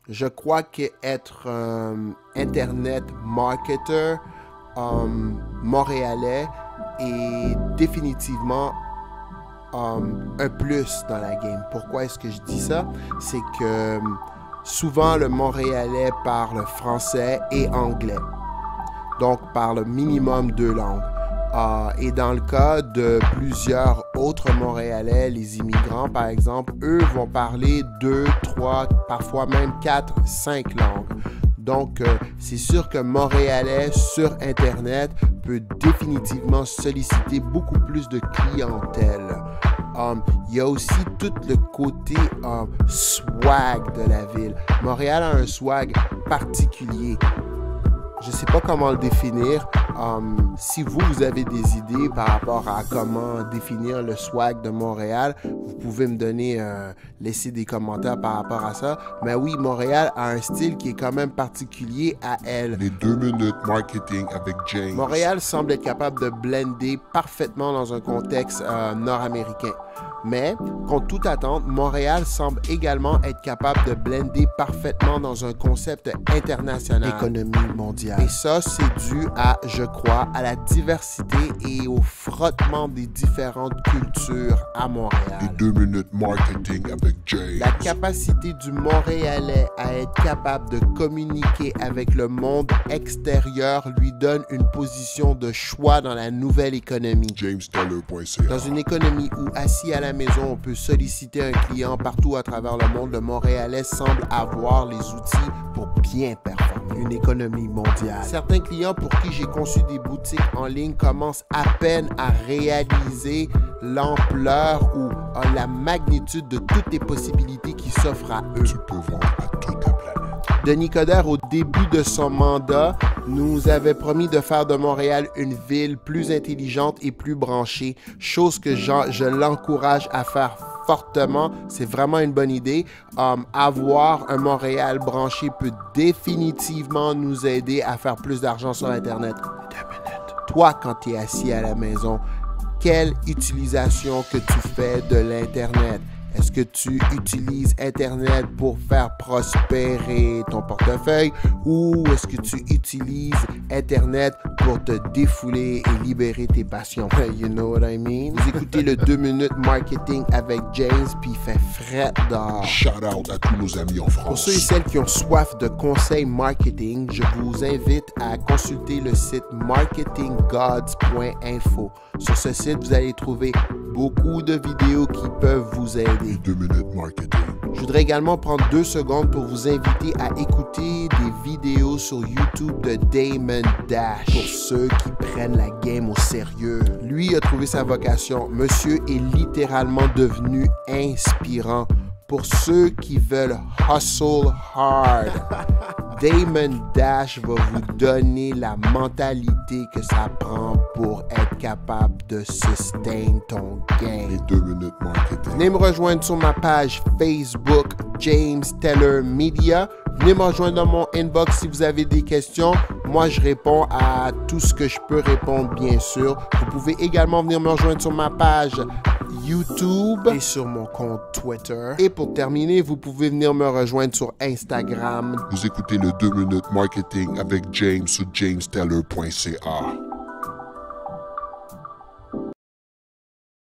Je crois qu'être Internet marketer montréalais est définitivement un plus dans la game. Pourquoi est-ce que je dis ça? C'est que souvent le Montréalais parle français et anglais. Donc parle minimum 2 langues. Et dans le cas de plusieurs autres Montréalais, les immigrants par exemple, eux vont parler 2, 3, parfois même 4, 5 langues. Donc, c'est sûr que Montréalais sur Internet peut définitivement solliciter beaucoup plus de clientèle. Il y a aussi tout le côté swag de la ville. Montréal a un swag particulier. Je ne sais pas comment le définir. Si vous avez des idées par rapport à comment définir le swag de Montréal, vous pouvez me donner, laisser des commentaires par rapport à ça. Mais oui, Montréal a un style qui est quand même particulier à elle. Les 2 minutes marketing avec James. Montréal semble être capable de blender parfaitement dans un contexte nord-américain. Mais, contre toute attente, Montréal semble également être capable de blender parfaitement dans un concept international. Économie mondiale. Et ça, c'est dû à, je crois, à la diversité et au frottement des différentes cultures à Montréal. Les 2 minutes marketing avec James. La capacité du Montréalais à être capable de communiquer avec le monde extérieur lui donne une position de choix dans la nouvelle économie. JamesTeller.ca. Dans une économie où, assis à la maison, on peut solliciter un client partout à travers le monde, le Montréalais semble avoir les outils pour bien performer. Une économie mondiale. Certains clients pour qui j'ai conçu des boutiques en ligne commencent à peine à réaliser l'ampleur ou la magnitude de toutes les possibilités qui s'offrent à eux. Tu peux vendre à toute la planète. Denis Coderre, au début de son mandat, nous avait promis de faire de Montréal une ville plus intelligente et plus branchée, chose que je l'encourage à faire fortement. C'est vraiment une bonne idée. Avoir un Montréal branché peut définitivement nous aider à faire plus d'argent sur Internet. 2 minutes. Toi, quand tu es assis à la maison, quelle utilisation que tu fais de l'Internet? Est-ce que tu utilises Internet pour faire prospérer ton portefeuille ou est-ce que tu utilises Internet pour te défouler et libérer tes passions? You know what I mean? Vous écoutez le 2 minutes marketing avec James, puis il fait fret d'or. Shout out à tous nos amis en France. Pour ceux et celles qui ont soif de conseils marketing, je vous invite à consulter le site marketinggods.info. Sur ce site, vous allez trouver beaucoup de vidéos qui peuvent vous aider. 2 minutes marketing. Je voudrais également prendre 2 secondes pour vous inviter à écouter des vidéos sur YouTube de Damon Dash. Pour ceux qui prennent la game au sérieux. Lui a trouvé sa vocation. Monsieur est littéralement devenu inspirant. Pour ceux qui veulent hustle hard, Damon Dash va vous donner la mentalité que ça prend pour être capable de sustain ton game. Les 2 minutes marketing. Venez me rejoindre sur ma page Facebook, James Teller Media. Venez me rejoindre dans mon inbox si vous avez des questions. Moi, je réponds à tout ce que je peux répondre, bien sûr. Vous pouvez également venir me rejoindre sur ma page YouTube et sur mon compte Twitter. Et pour terminer, vous pouvez venir me rejoindre sur Instagram. Vous écoutez le 2 minutes marketing avec James sur JamesTeller.ca.